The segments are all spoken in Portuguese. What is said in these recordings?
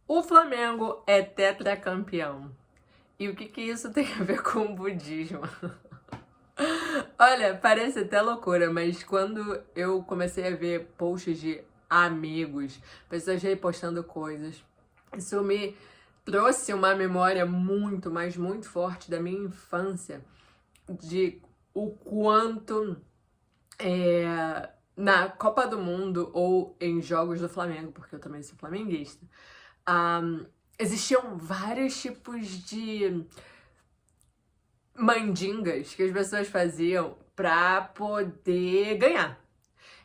O Flamengo é tetracampeão. E o que isso tem a ver com o budismo? Olha, parece até loucura, mas quando eu comecei a ver posts de amigos, pessoas repostando coisas, isso me trouxe uma memória muito, mas muito forte da minha infância, de o quanto na Copa do Mundo ou em jogos do Flamengo, porque eu também sou flamenguista, existiam vários tipos de mandingas que as pessoas faziam pra poder ganhar.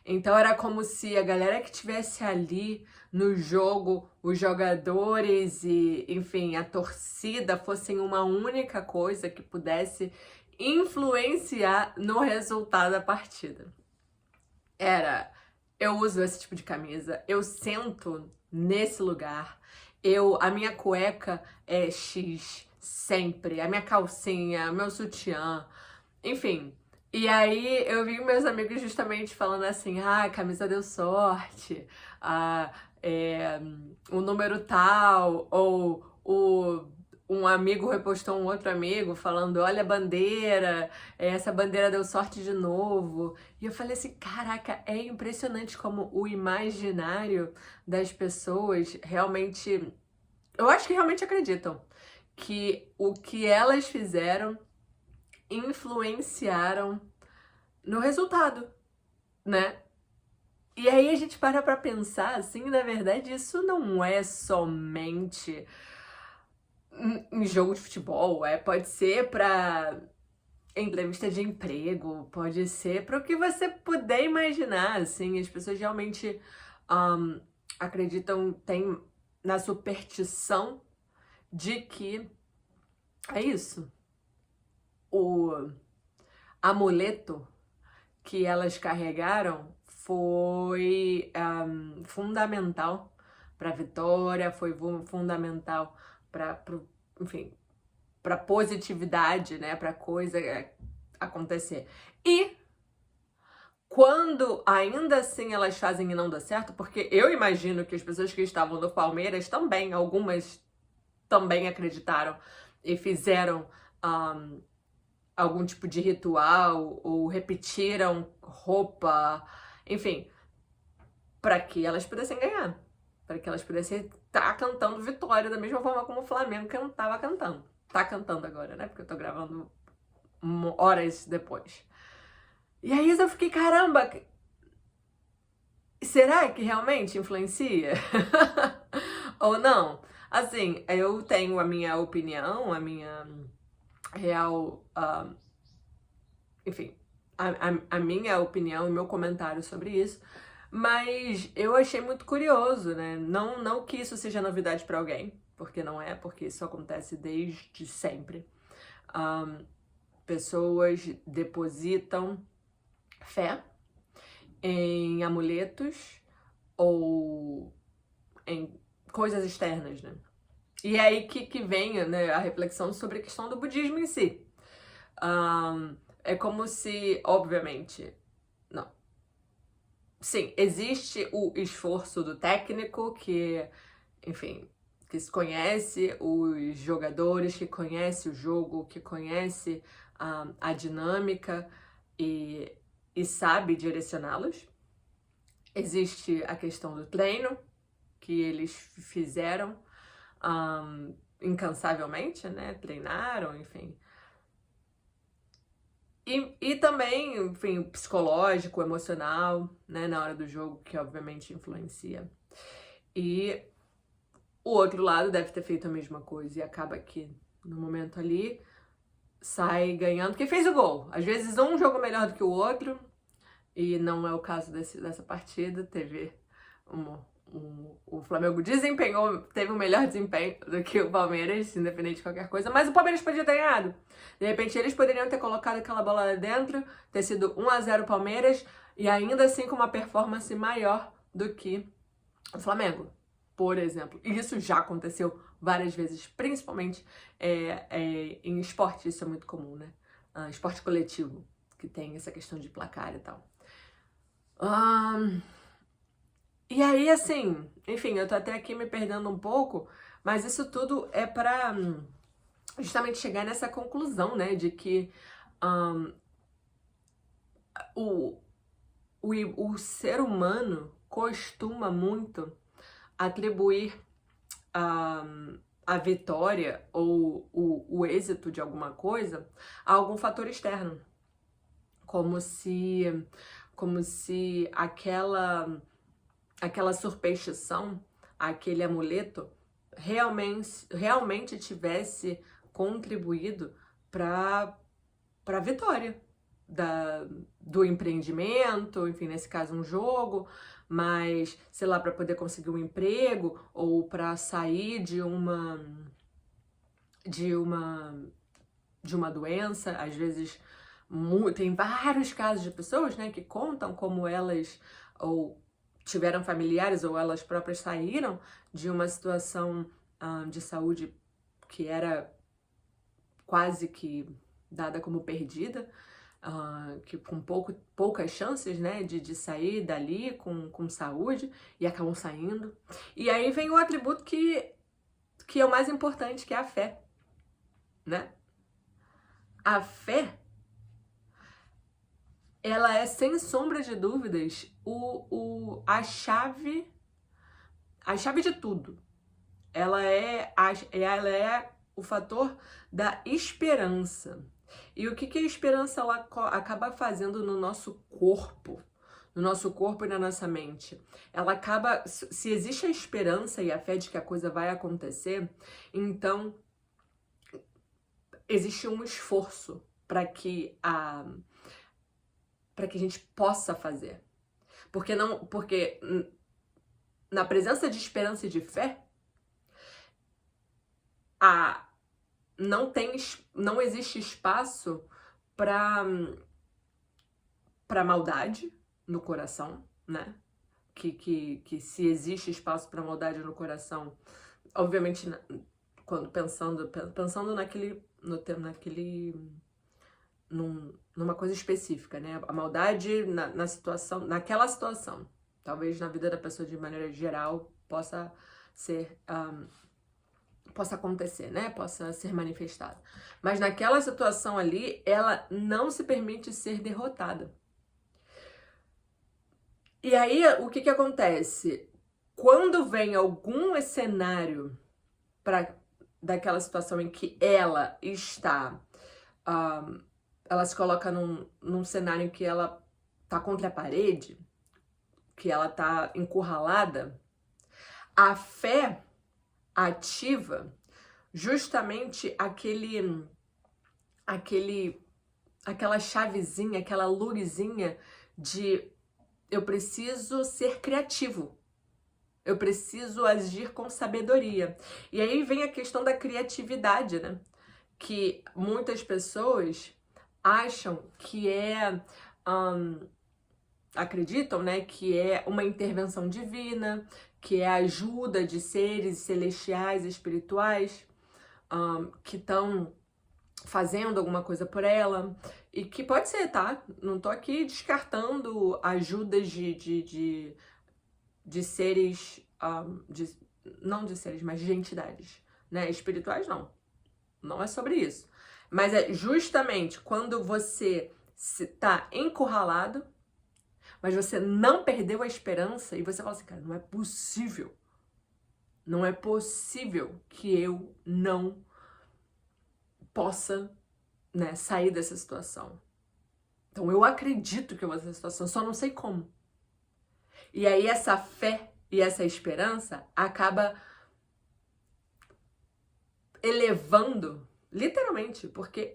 Então era como se a galera que estivesse ali no jogo, os jogadores e, enfim, a torcida fossem uma única coisa que pudesse influenciar no resultado da partida. Eu uso esse tipo de camisa, eu sento nesse lugar, a minha cueca é X sempre, a minha calcinha, meu sutiã, enfim. E aí eu vi meus amigos justamente falando assim, a camisa deu sorte, ah, o número tal, ou um amigo repostou um outro amigo falando, olha a bandeira, essa bandeira deu sorte de novo. E eu falei assim, caraca, é impressionante como o imaginário das pessoas realmente, eu acho que realmente acreditam que o que elas fizeram influenciaram no resultado, né? E aí a gente para pra pensar, assim, na verdade, isso não é somente em jogo de futebol, pode ser pra entrevista de emprego, pode ser para o que você puder imaginar, assim, as pessoas realmente acreditam, tem na superstição de que é isso. O amuleto que elas carregaram foi fundamental para a vitória, foi fundamental para, enfim, para positividade, né, para coisa acontecer. E quando ainda assim elas fazem e não dá certo, porque eu imagino que as pessoas que estavam no Palmeiras também, algumas também acreditaram e fizeram algum tipo de ritual ou repetiram roupa, enfim, para que elas pudessem ganhar, para que elas pudessem estar cantando vitória da mesma forma como o Flamengo que não estava cantando. Tá cantando agora, né? Porque eu tô gravando horas depois. E aí eu fiquei, caramba, será que realmente influencia? Ou não? Assim, eu tenho a minha opinião, a minha real, enfim, a minha opinião e meu comentário sobre isso, mas eu achei muito curioso, né? Não que isso seja novidade para alguém, porque não é, porque isso acontece desde sempre. Pessoas depositam fé em amuletos ou em coisas externas, né? E é aí que vem, né, a reflexão sobre a questão do budismo em si. É como se, obviamente, não. Sim, existe o esforço do técnico que, enfim, que se conhece os jogadores, que conhece o jogo, que conhece a dinâmica e sabe direcioná-los. Existe a questão do treino, que eles fizeram incansavelmente, né? Treinaram, enfim. E também, enfim, o psicológico, o emocional, né? Na hora do jogo, que obviamente influencia. E o outro lado deve ter feito a mesma coisa e acaba que no momento ali sai ganhando quem fez o gol. Às vezes um jogou melhor do que o outro, e não é o caso dessa partida. Teve o Flamengo teve um melhor desempenho do que o Palmeiras, independente de qualquer coisa, mas o Palmeiras podia ter ganhado. De repente eles poderiam ter colocado aquela bola lá dentro, ter sido 1-0 Palmeiras, e ainda assim com uma performance maior do que o Flamengo, por exemplo. E isso já aconteceu várias vezes, principalmente em esporte, isso é muito comum, né? Esporte coletivo, que tem essa questão de placar e tal. E aí, assim, enfim, eu tô até aqui me perdendo um pouco, mas isso tudo é pra justamente chegar nessa conclusão, né, de que o, o ser humano costuma muito atribuir a, a vitória ou o êxito de alguma coisa a algum fator externo. Como se aquela superstição, aquele amuleto, realmente tivesse contribuído para a vitória do empreendimento, enfim, nesse caso um jogo, mas, sei lá, para poder conseguir um emprego ou para sair de uma doença. Às vezes tem vários casos de pessoas, né, que contam como elas ou tiveram familiares ou elas próprias saíram de uma situação de saúde que era quase que dada como perdida, que com poucas chances, né, de sair dali com saúde, e acabam saindo. E aí vem o atributo que é o mais importante, que é a fé, né? A fé, ela é, sem sombra de dúvidas, a chave de tudo. Ela é o fator da esperança. E o que a esperança ela acaba fazendo no nosso corpo e na nossa mente? Ela acaba, se existe a esperança e a fé de que a coisa vai acontecer, então existe um esforço para que a gente possa fazer. Porque na presença de esperança e de fé, não existe espaço para maldade no coração, né? Que se existe espaço para maldade no coração, obviamente, quando pensando numa coisa específica, né? A maldade naquela situação. Talvez na vida da pessoa de maneira geral possa acontecer, né? Possa ser manifestada. Mas naquela situação ali, ela não se permite ser derrotada. E aí, o que acontece? Quando vem algum cenário daquela situação em que ela está... ela se coloca num cenário em que ela tá contra a parede, que ela tá encurralada, a fé ativa justamente aquela chavezinha, aquela luzinha de eu preciso ser criativo. Eu preciso agir com sabedoria. E aí vem a questão da criatividade, né? Que muitas pessoas acham que acreditam, né, que é uma intervenção divina, que é a ajuda de seres celestiais, espirituais, que estão fazendo alguma coisa por ela, e que pode ser, tá? Não tô aqui descartando ajudas de seres, não de seres, mas de entidades, né? Espirituais não é sobre isso. Mas é justamente quando você tá encurralado, mas você não perdeu a esperança, e você fala assim, cara, não é possível que eu não possa, né, sair dessa situação. Então eu acredito que eu vou sair dessa situação, só não sei como. E aí essa fé e essa esperança acaba elevando, literalmente, porque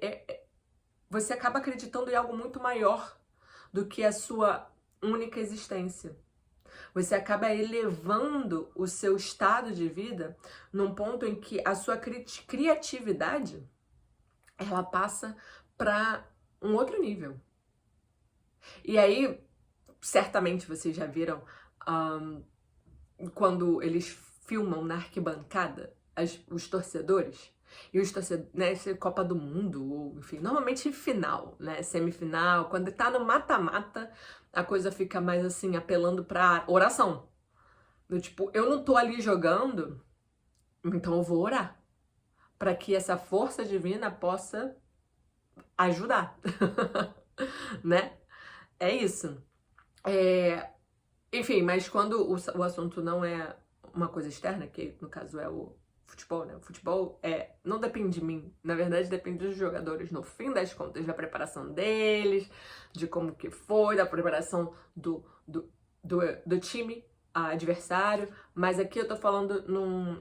você acaba acreditando em algo muito maior do que a sua única existência. Você acaba elevando o seu estado de vida num ponto em que a sua criatividade ela passa para um outro nível. E aí, certamente vocês já viram quando eles filmam na arquibancada os torcedores. E os torcedores, né, Copa do Mundo, ou enfim, normalmente final, né, semifinal, quando tá no mata-mata, a coisa fica mais assim, apelando pra oração, Do tipo, eu não tô ali jogando, então eu vou orar para que essa força divina possa ajudar, né? É isso. Enfim, mas quando o assunto não é uma coisa externa, que no caso é o futebol, né? O futebol não depende de mim, na verdade depende dos jogadores, no fim das contas, da preparação deles, de como que foi, da preparação do time adversário, mas aqui eu tô falando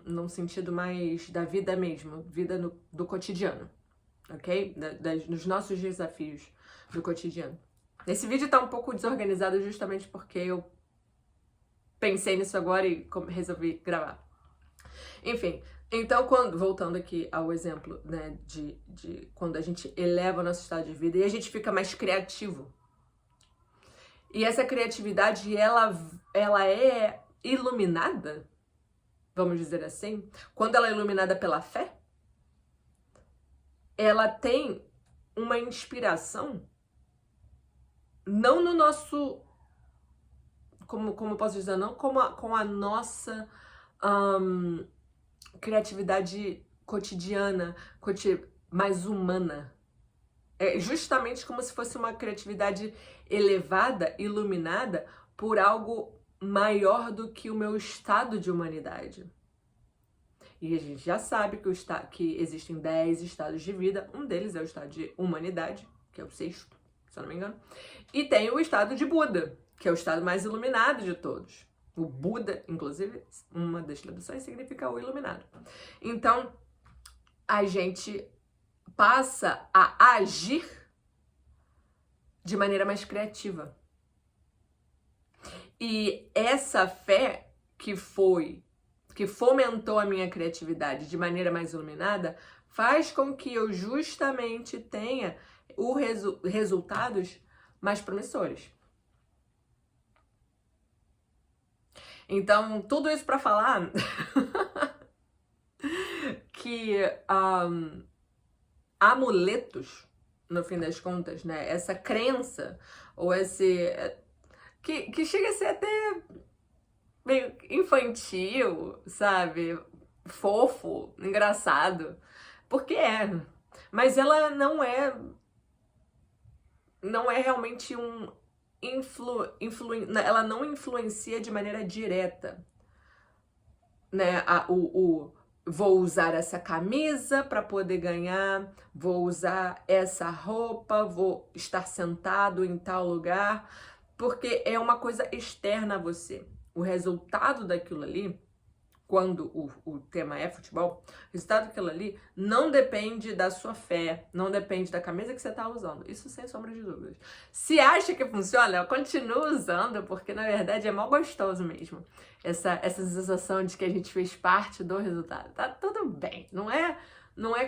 num sentido mais da vida mesmo, vida do cotidiano, ok? Dos nossos desafios do cotidiano. Esse vídeo tá um pouco desorganizado justamente porque eu pensei nisso agora e resolvi gravar. Enfim, então voltando aqui ao exemplo, né, de quando a gente eleva o nosso estado de vida e a gente fica mais criativo. E essa criatividade, ela é iluminada, vamos dizer assim, quando ela é iluminada pela fé, ela tem uma inspiração, não no nosso, como eu posso dizer, não com a nossa criatividade cotidiana, mais humana. É justamente como se fosse uma criatividade elevada, iluminada por algo maior do que o meu estado de humanidade. E a gente já sabe que existem 10 estados de vida, um deles é o estado de humanidade, que é o sexto, se eu não me engano, e tem o estado de Buda, que é o estado mais iluminado de todos. O Buda, inclusive, uma das traduções significa o iluminado. Então, a gente passa a agir de maneira mais criativa. E essa fé que fomentou a minha criatividade de maneira mais iluminada, faz com que eu justamente tenha resultados mais promissores. Então, tudo isso para falar que amuletos, no fim das contas, né? Essa crença, ou esse... que chega a ser até meio infantil, sabe? Fofo, engraçado. Porque é. Mas ela não é realmente ela não influencia de maneira direta, né? Vou usar essa camisa para poder ganhar, vou usar essa roupa, vou estar sentado em tal lugar, porque é uma coisa externa a você. O resultado daquilo ali, quando o tema é futebol, o resultado daquilo ali não depende da sua fé, não depende da camisa que você está usando. Isso sem sombra de dúvidas. Se acha que funciona, continua usando, porque na verdade é mó gostoso mesmo. Essa sensação de que a gente fez parte do resultado. Tá tudo bem. Não é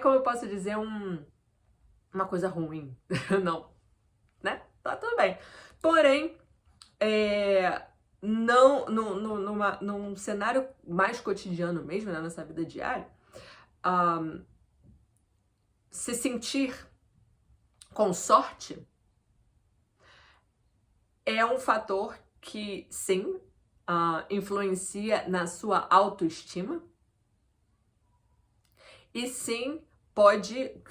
como eu posso dizer, uma coisa ruim. Não. Né? Tá tudo bem. Porém, num cenário mais cotidiano mesmo, na nossa vida diária, se sentir com sorte é um fator que, sim, influencia na sua autoestima. E sim,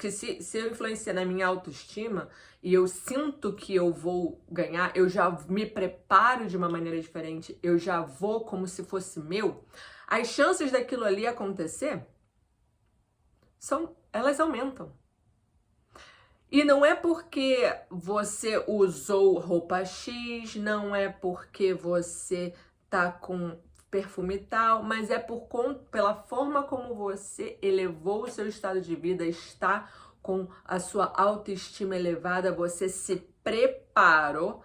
que se eu influenciar na minha autoestima e eu sinto que eu vou ganhar, eu já me preparo de uma maneira diferente, eu já vou como se fosse meu, as chances daquilo ali acontecer elas aumentam. E não é porque você usou roupa X, não é porque você tá com perfume tal, mas é pela forma como você elevou o seu estado de vida, está com a sua autoestima elevada, você se preparou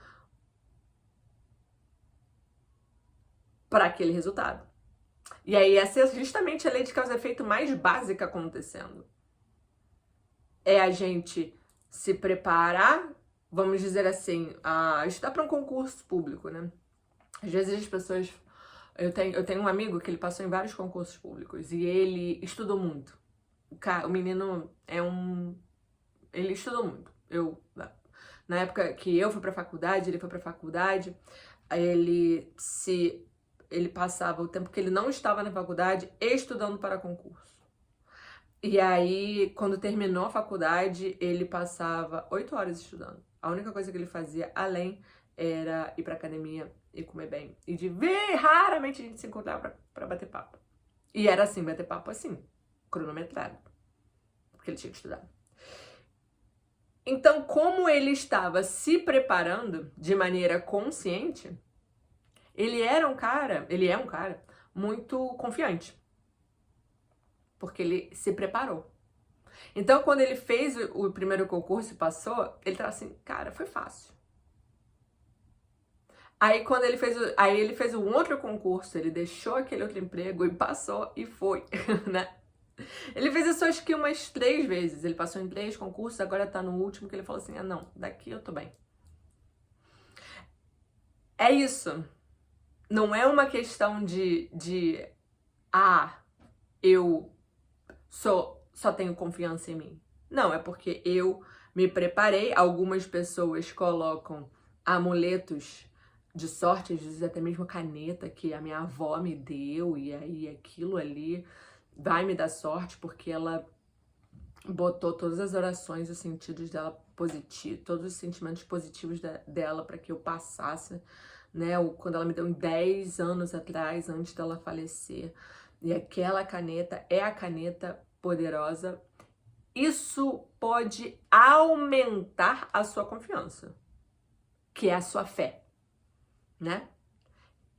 para aquele resultado. E aí essa é justamente a lei de causa e efeito mais básica acontecendo. É a gente se preparar, vamos dizer assim, a estudar para um concurso público, né? Às vezes as pessoas... Eu tenho um amigo que ele passou em vários concursos públicos e ele estudou muito. O menino ele estudou muito. Na época que eu fui pra faculdade, ele foi pra faculdade, ele ele passava o tempo que ele não estava na faculdade estudando para concurso. E aí, quando terminou a faculdade, ele passava 8 horas estudando. A única coisa que ele fazia além era ir pra academia e comer bem. E de ver, raramente a gente se encontrava pra bater papo. E era assim, bater papo assim, cronometrado. Porque ele tinha que estudar. Então, como ele estava se preparando de maneira consciente, ele é um cara muito confiante. Porque ele se preparou. Então, quando ele fez o primeiro concurso e passou, ele tava assim, cara, foi fácil. Aí, quando ele fez um outro concurso, ele deixou aquele outro emprego e passou e foi, né? Ele fez isso acho que umas 3 vezes. Ele passou em 3 concursos, agora tá no último que ele falou assim, ah não, daqui eu tô bem. É isso. Não é uma questão eu só tenho confiança em mim. Não, é porque eu me preparei. Algumas pessoas colocam amuletos de sorte, às vezes até mesmo caneta que a minha avó me deu, e aí aquilo ali vai me dar sorte porque ela botou todas as orações, os sentidos dela positivos, todos os sentimentos positivos dela para que eu passasse, né? Quando ela me deu 10 anos atrás, antes dela falecer. E aquela caneta é a caneta poderosa. Isso pode aumentar a sua confiança, que é a sua fé, né?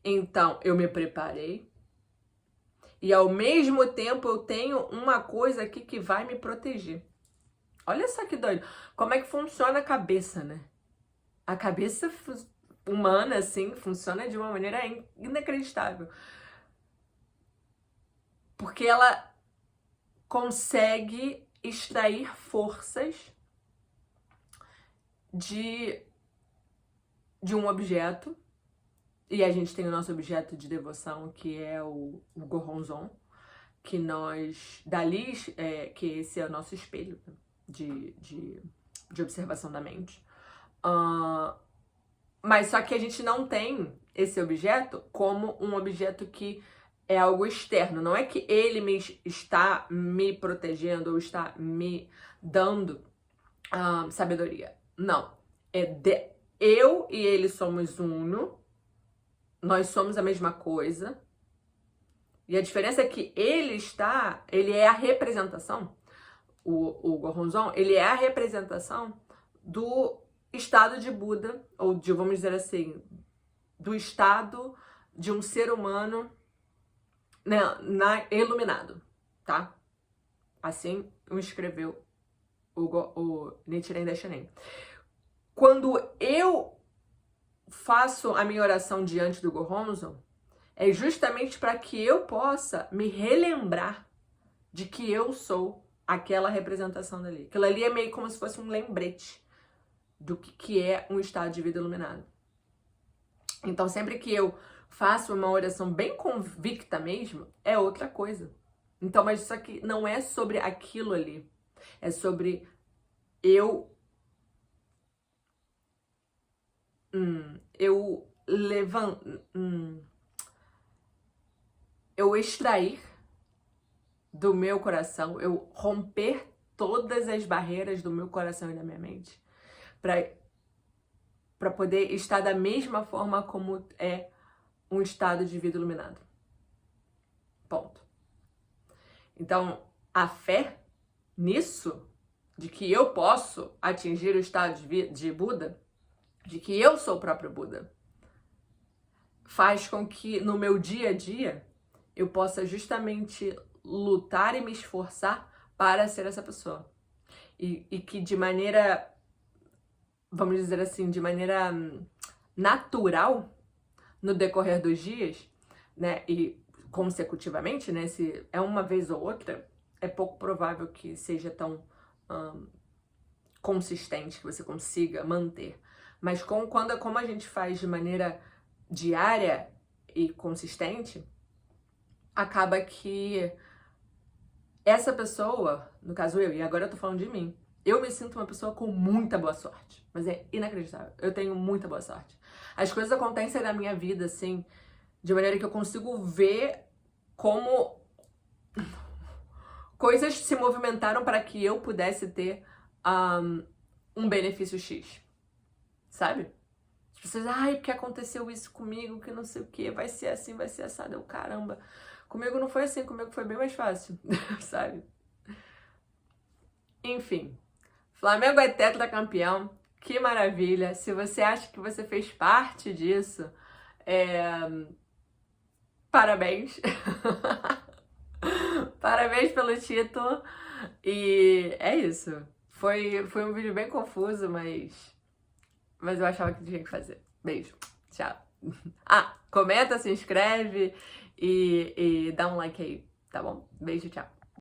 Então, eu me preparei. E ao mesmo tempo eu tenho uma coisa aqui que vai me proteger. Olha só que doido. Como é que funciona a cabeça, né? A cabeça humana, assim, funciona de uma maneira inacreditável. Porque ela consegue extrair forças de um objeto. E a gente tem o nosso objeto de devoção, que é o Goronzon, que que esse é o nosso espelho de observação da mente. Mas só que a gente não tem esse objeto como um objeto que é algo externo. Não é que ele está me protegendo ou está me dando sabedoria. Não. Eu e ele somos uno. Nós somos a mesma coisa. E a diferença é que ele é a representação, o Goronzon, ele é a representação do estado de Buda, ou de, vamos dizer assim, do estado de um ser humano, né, iluminado, tá? Assim o escreveu o Nichiren Daishonin. Quando eu faço a minha oração diante do Goronzon, é justamente para que eu possa me relembrar de que eu sou aquela representação dali. Aquilo ali é meio como se fosse um lembrete do que é um estado de vida iluminado. Então, sempre que eu faço uma oração bem convicta mesmo, é outra coisa. Então, mas isso aqui não é sobre aquilo ali. É sobre eu extrair do meu coração, eu romper todas as barreiras do meu coração e da minha mente para poder estar da mesma forma como é um estado de vida iluminado. Ponto. Então, a fé nisso, de que eu posso atingir o estado de Buda, de que eu sou o próprio Buda, faz com que no meu dia a dia eu possa justamente lutar e me esforçar para ser essa pessoa. E que de maneira, vamos dizer assim, de maneira natural, no decorrer dos dias, né, e consecutivamente, né, se é uma vez ou outra, é pouco provável que seja tão consistente, que você consiga manter. Mas como a gente faz de maneira diária e consistente, acaba que essa pessoa, no caso eu, e agora eu tô falando de mim, eu me sinto uma pessoa com muita boa sorte. Mas é inacreditável. Eu tenho muita boa sorte. As coisas acontecem na minha vida, assim, de maneira que eu consigo ver como coisas se movimentaram para que eu pudesse ter um benefício X, sabe? As pessoas, ai, porque aconteceu isso comigo, que não sei o que, vai ser assim, vai ser assado. Eu, caramba, comigo não foi assim, comigo foi bem mais fácil, sabe? Enfim, Flamengo é tetracampeão, que maravilha. Se você acha que você fez parte disso, parabéns. Parabéns pelo título. E é isso. Foi um vídeo bem confuso, mas eu achava que tinha que fazer. Beijo. Tchau. Ah, comenta, se inscreve e dá um like aí, tá bom? Beijo, tchau.